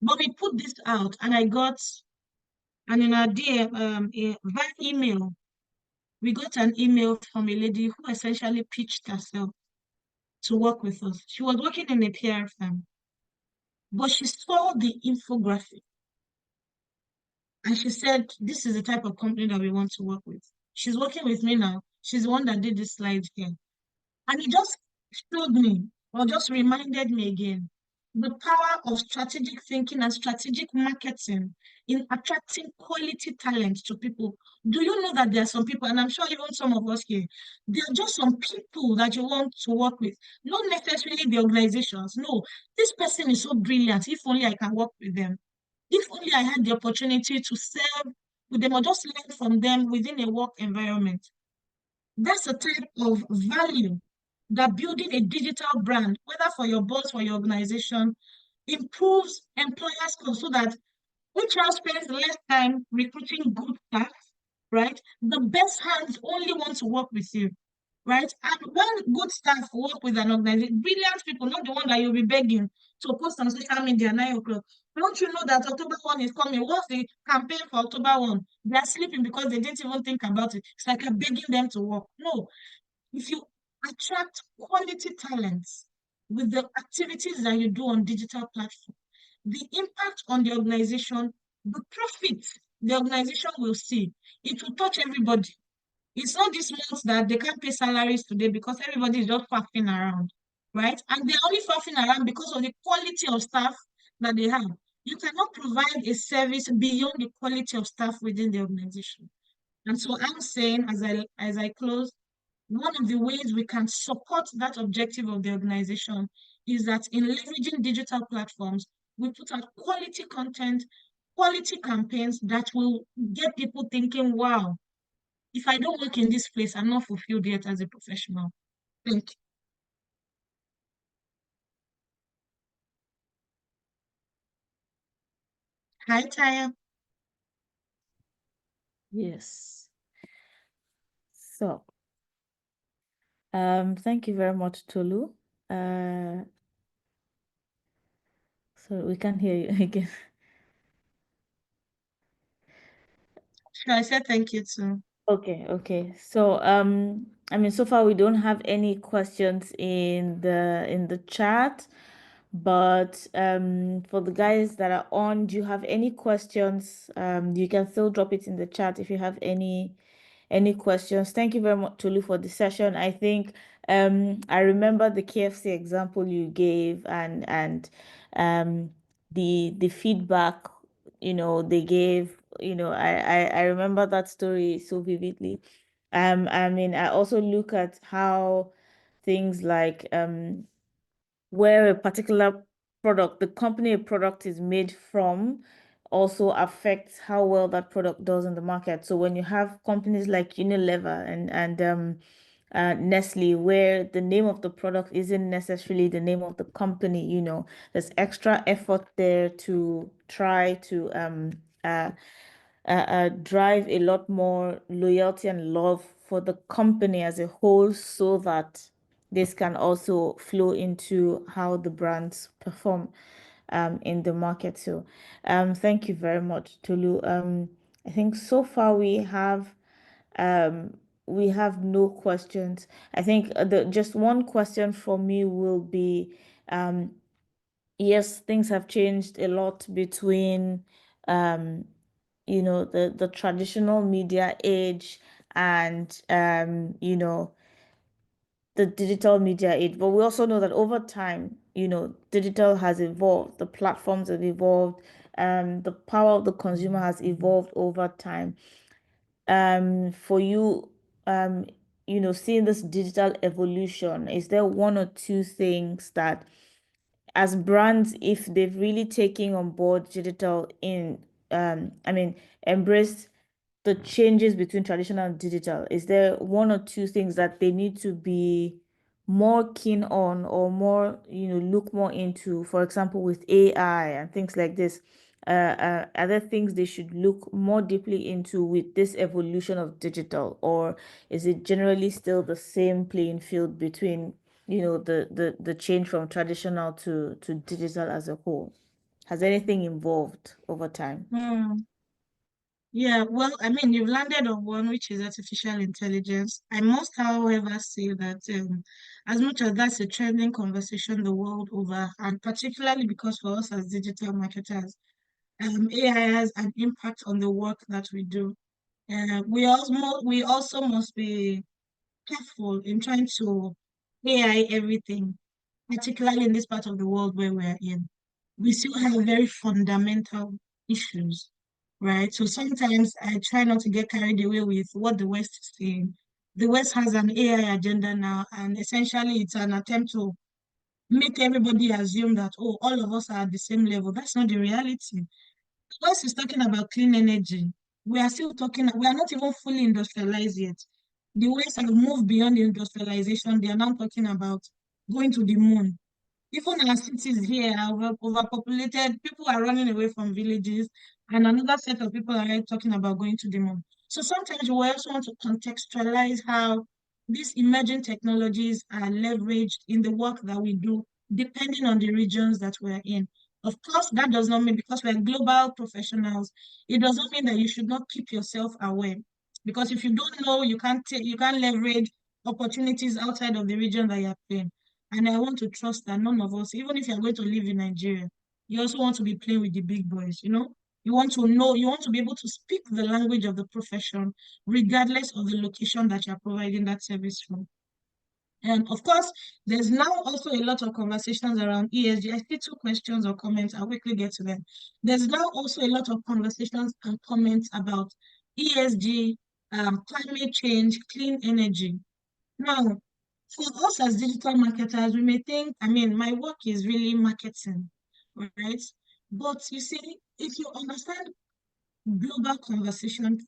but we put this out and I got, and in our DM, via email, we got an email from a lady who essentially pitched herself to work with us. She was working in a PR firm, but she saw the infographic and she said, this is the type of company that we want to work with. She's working with me now. She's the one that did this slide here. And it just showed me, or just reminded me again, the power of strategic thinking and strategic marketing in attracting quality talent to people. Do you know that there are some people, and I'm sure even some of us here, there are just some people that you want to work with, not necessarily the organizations. No, this person is so brilliant. If only I can work with them. If only I had the opportunity to serve with them or just learn from them within a work environment. That's a type of value that building a digital brand, whether for your boss or your organization, improves employers' cost so that HR spends less time recruiting good staff, right? The best hands only want to work with you, right? And when good staff work with an organization, brilliant people, not the one that you'll be begging to post on social media at 9 o'clock. Don't you know that October 1 is coming? What's the campaign for October 1? They're sleeping because they didn't even think about it. It's like you're begging them to work. No, if you attract quality talents with the activities that you do on digital platforms, the impact on the organization, the profit the organization will see, it will touch everybody. It's not this month that they can't pay salaries today because everybody is just faffing around, right? And they're only faffing around because of the quality of staff that they have. You cannot provide a service beyond the quality of staff within the organization. And so I'm saying, as I close, one of the ways we can support that objective of the organization is that in leveraging digital platforms, we put out quality content, quality campaigns that will get people thinking, wow, if I don't work in this place, I'm not fulfilled yet as a professional. Thank you. Hi, Taya. Yes. So, thank you very much, Tolu. Uh, so we can hear you again. Sure, I said thank you too. Okay, okay. So, I mean, so far we don't have any questions in the chat, but for the guys that are on, do you have any questions? You can still drop it in the chat if you have any questions. Thank you very much, Tolu, for the session. I think I remember the KFC example you gave and the feedback, they gave, I remember that story so vividly. I mean, I also look at how things like where a particular product, the company a product is made from, also affects how well that product does in the market. So when you have companies like Unilever and Nestle, where the name of the product isn't necessarily the name of the company, there's extra effort there to try to drive a lot more loyalty and love for the company as a whole so that this can also flow into how the brands perform in the market. So thank you very much, Tolu. I think so far we have no questions. I think the just one question for me will be Yes, things have changed a lot between um, the traditional media age and the digital media age. But we also know that over time, digital has evolved, the platforms have evolved, the power of the consumer has evolved over time. For you, um, seeing this digital evolution, is there one or two things that as brands, if they've really taken on board digital embraced the changes between traditional and digital, is there one or two things that they need to be more keen on or more, look more into, for example, with AI and things like this? Are there things they should look more deeply into with this evolution of digital, or is it generally still the same playing field between, the change from traditional to digital as a whole? Has anything evolved over time? Hmm. Yeah, well, I mean, you've landed on one, which is artificial intelligence. I must, however, say that as much as that's a trending conversation the world over, and particularly because for us as digital marketers, AI has an impact on the work that we do. We also must be careful in trying to AI everything, particularly in this part of the world where we're in. We still have very fundamental issues, right? So sometimes I try not to get carried away with what the West is saying. The West has an AI agenda now, and essentially it's an attempt to make everybody assume that, oh, all of us are at the same level. That's not the reality. Once is talking about clean energy, we are still talking, we are not even fully industrialized yet. The West have moved beyond industrialization. They are now talking about going to the moon. Even our cities here are overpopulated. People are running away from villages, and another set of people are already talking about going to the moon. So sometimes we also want to contextualize how these emerging technologies are leveraged in the work that we do, depending on the regions that we're in. Of course, that does not mean because we're global professionals, it does not mean that you should not keep yourself aware. Because if you don't know, you can't leverage opportunities outside of the region that you're in. And I want to trust that none of us, even if you're going to live in Nigeria, you also want to be playing with the big boys, you know? You want to know, you want to be able to speak the language of the profession, regardless of the location that you're providing that service from. And of course, there's now also a lot of conversations around ESG. I see two questions or comments. I'll quickly get to them. There's now also a lot of conversations and comments about ESG, climate change, clean energy. Now, for us as digital marketers, we may think, I mean, my work is really marketing, right? But you see, if you understand global conversation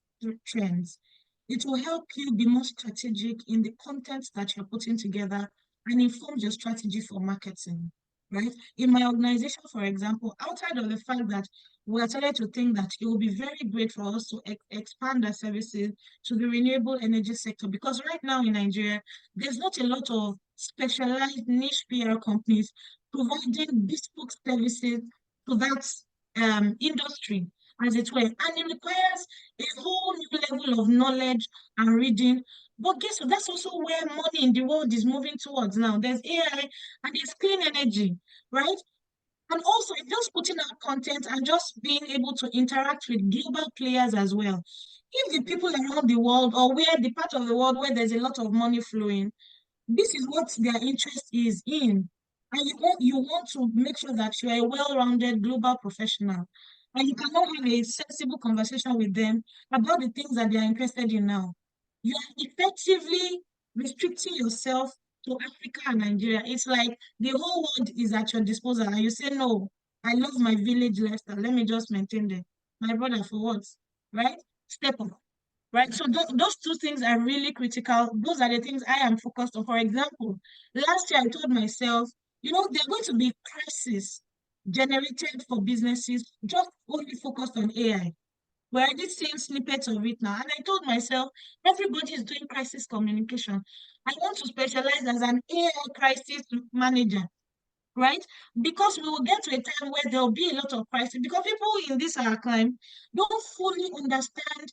trends, it will help you be more strategic in the content that you're putting together and informs your strategy for marketing, right? In my organization, for example, outside of the fact that we're starting to think that it will be very great for us to expand our services to the renewable energy sector, because right now in Nigeria, there's not a lot of specialized niche PR companies providing bespoke services to that industry, as it were. And it requires a whole new level of knowledge and reading. But guess what? That's also where money in the world is moving towards now. There's AI and there's clean energy, right? And also just putting out content and just being able to interact with global players as well. If the people around the world or where the part of the world where there's a lot of money flowing, this is what their interest is in. And you want to make sure that you are a well-rounded global professional. And you cannot have a sensible conversation with them about the things that they are interested in now. You are effectively restricting yourself to Africa and Nigeria. It's like the whole world is at your disposal. And you say, no, I love my village lifestyle. Let me just maintain them. My brother, for what? Right? Step up, right? So those two things are really critical. Those are the things I am focused on. For example, last year I told myself, there are going to be crises generated for businesses just only focused on AI. We're already seeing snippets of it now. And I told myself, everybody is doing crisis communication. I want to specialize as an AI crisis manager, right? Because we will get to a time where there will be a lot of crisis because people in this our climb don't fully understand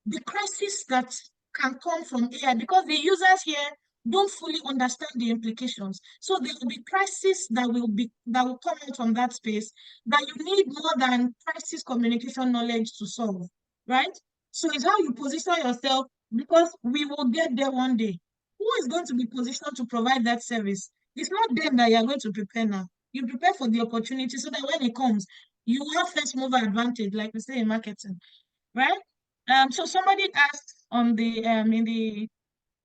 the crisis that can come from AI because the users here don't fully understand the implications. So there will be crises that will come out from that space that you need more than crisis communication knowledge to solve, right? So it's how you position yourself, because we will get there one day. Who is going to be positioned to provide that service? It's not them that you're going to prepare now. You prepare for the opportunity so that when it comes, you have first mover advantage, like we say in marketing, right? So somebody asked on the in the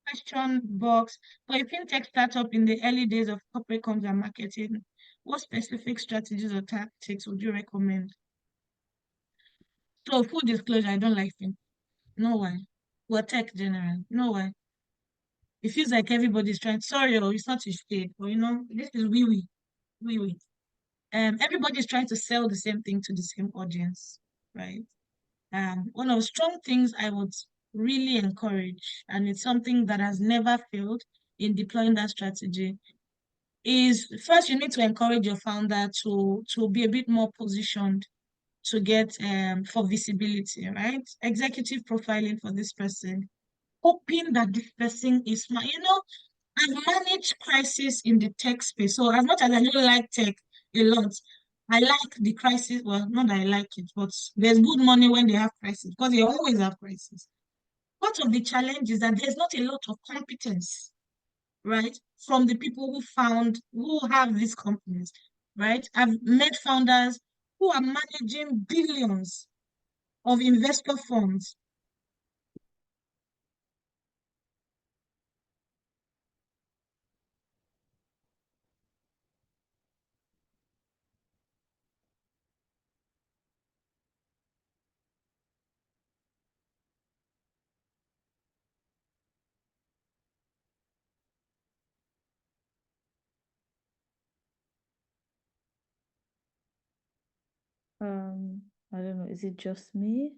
question box, for a fintech startup in the early days of corporate comms and marketing, what specific strategies or tactics would you recommend? So full disclosure, I don't like fintech. No why. Well, tech general. No why. It feels like everybody's trying. Sorry, oh, it's not a shade, but this is wee. Everybody's trying to sell the same thing to the same audience, right? One of the strong things I would really encourage, and it's something that has never failed in deploying that strategy, is first you need to encourage your founder to be a bit more positioned to get for visibility, right? Executive profiling for this person, hoping that this person is smart. I've managed crisis in the tech space. So as much as I don't like tech a lot, I like the crisis. Well, not that I like it, but there's good money when they have crisis, because they always have crisis. Part of the challenge is that there's not a lot of competence, right, from the people who have these companies, right? I've met founders who are managing billions of investor funds. I don't know, is it just me?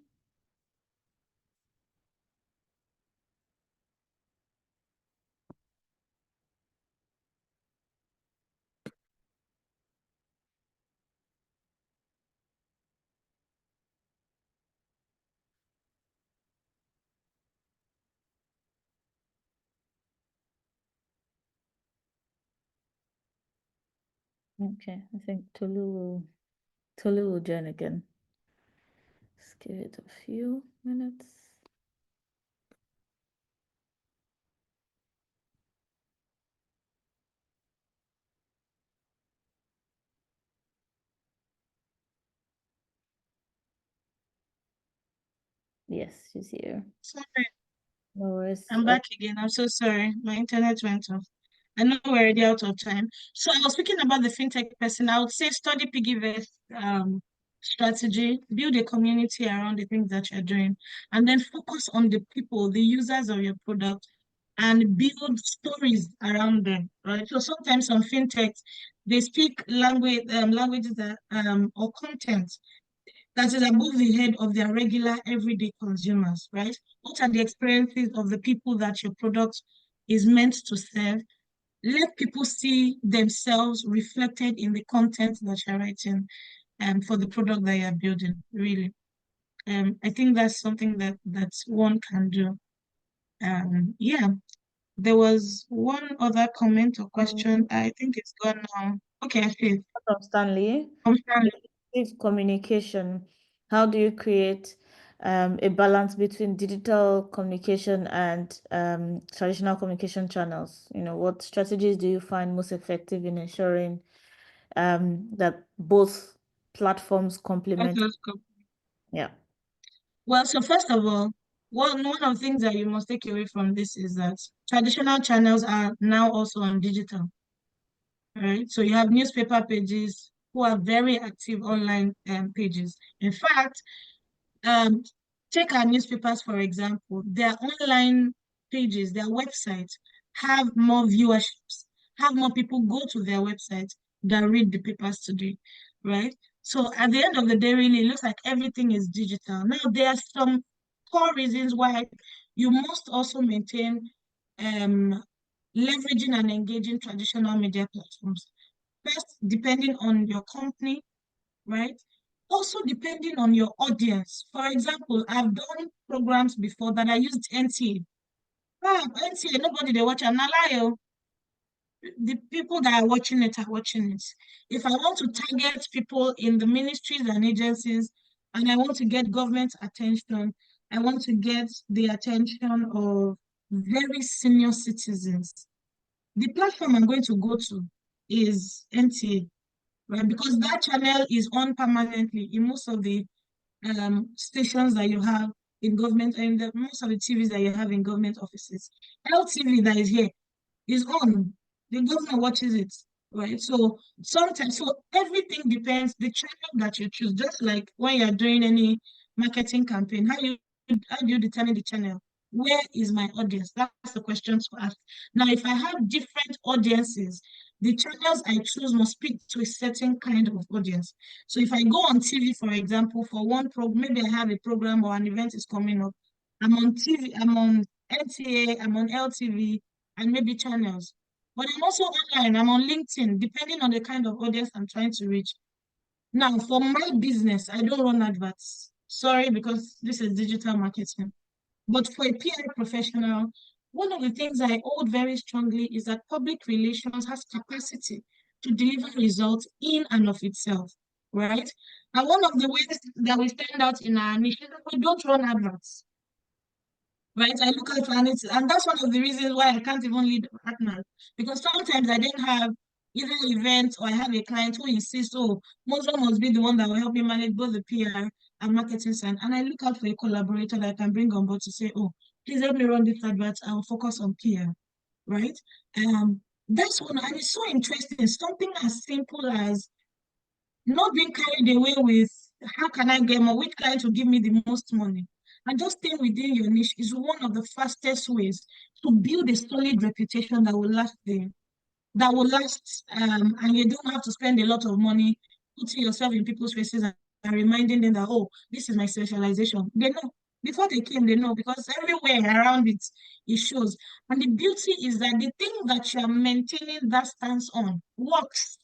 Okay, I think Tolu will join again. Let's give it a few minutes. Yes, she's here. Sorry, No worries. I'm back again. I'm so sorry. My internet went off. I know we're already out of time. So I was speaking about the fintech person. I would say study Piggyvest strategy, build a community around the things that you're doing, and then focus on the people, the users of your product, and build stories around them, right? So sometimes on fintechs, they speak languages that or content that is above the head of their regular everyday consumers, right? What are the experiences of the people that your product is meant to serve? Let people see themselves reflected in the content that you're writing for the product that you're building, really. I think that's something that one can do. Yeah, there was one other comment or question. I think it's gone now. Okay, I see it. From Stanley, Constantly. effective communication. How do you create a balance between digital communication and traditional communication channels? What strategies do you find most effective in ensuring that both platforms complement? Yeah. Well, so first of all, one of the things that you must take away from this is that traditional channels are now also on digital, right? So you have newspaper pages who are very active online pages. In fact, um, take our newspapers, for example, their online pages, their websites have more viewerships, have more people go to their website than read the papers today, right? So at the end of the day, really, it looks like everything is digital. Now, there are some core reasons why you must also maintain leveraging and engaging traditional media platforms. First, depending on your company, right? Also depending on your audience. For example, I've done programs before that I used NTA. NTA, nobody they watch am, na lie o. The people that are watching it are watching it. If I want to target people in the ministries and agencies, and I want to get government attention, I want to get the attention of very senior citizens, the platform I'm going to go to is NTA, right? Because that channel is on permanently in most of the stations that you have in government, and most of the TVs that you have in government offices. LTV that is here is on. The governor watches it, right? So sometimes, so everything depends the channel that you choose. Just like when you're doing any marketing campaign, how do you determine the channel? Where is my audience? That's the question to ask. Now, if I have different audiences, the channels I choose must speak to a certain kind of audience. So if I go on TV, for example, for one program, maybe I have a program or an event is coming up. I'm on TV, I'm on NTA, I'm on LTV, and maybe channels. But I'm also online, I'm on LinkedIn, depending on the kind of audience I'm trying to reach. Now, for my business, I don't run adverts. Sorry, because this is digital marketing. But for a PR professional, one of the things I hold very strongly is that public relations has capacity to deliver results in and of itself, right? And one of the ways that we stand out in our niche is that we don't run adverts, right? I look at it, and that's one of the reasons why I can't even lead partners, because sometimes I didn't have either events or I have a client who insists, oh, Muslim must be the one that will help me manage both the PR and marketing side. And I look out for a collaborator that I can bring on board to say, oh, please help me run this advert. I'll focus on PR, right? That's one, and it's so interesting. Something as simple as not being carried away with how can I get more, which client will give me the most money. And just staying within your niche is one of the fastest ways to build a solid reputation that will last and you don't have to spend a lot of money putting yourself in people's faces and reminding them that, oh, this is my specialization. They know. Before they came, they know because everywhere around it, it shows. And the beauty is that the thing that you are maintaining that stance on works.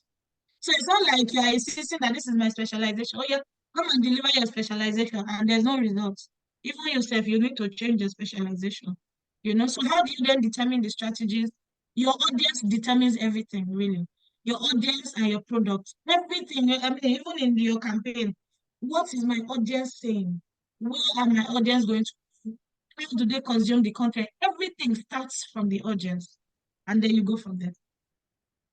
So it's not like you're insisting that this is my specialization. Oh, yeah, come and deliver your specialization, and there's no results. Even yourself, you need to change your specialization. So how do you then determine the strategies? Your audience determines everything, really. Your audience and your product, everything. I mean, even in your campaign, what is my audience saying? Where are my audience going to? How do they consume the content? Everything starts from the audience, and then you go from there.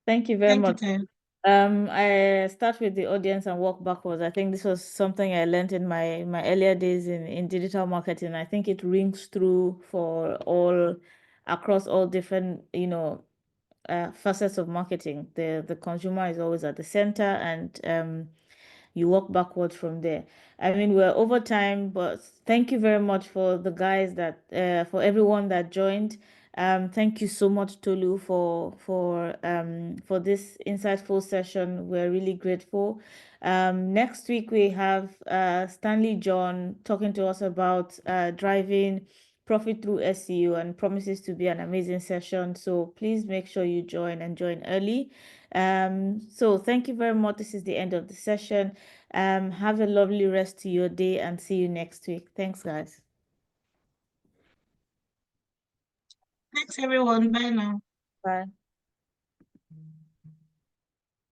Thank you very Thank you, much. Kyle. I start with the audience and work backwards. I think this was something I learned in my earlier days in digital marketing. I think it rings through for all across all different, facets of marketing. The consumer is always at the center, and you work backwards from there. I mean, we're over time, but thank you very much for the guys that for everyone that joined. Thank you so much, Tolu, for this insightful session. We're really grateful. Next week we have Stanley John talking to us about driving profit through SEO, and promises to be an amazing session. So please make sure you join and join early. So thank you very much. This is the end of the session. Have a lovely rest to your day and see you next week. Thanks, guys. Thanks, everyone. Bye now. Bye.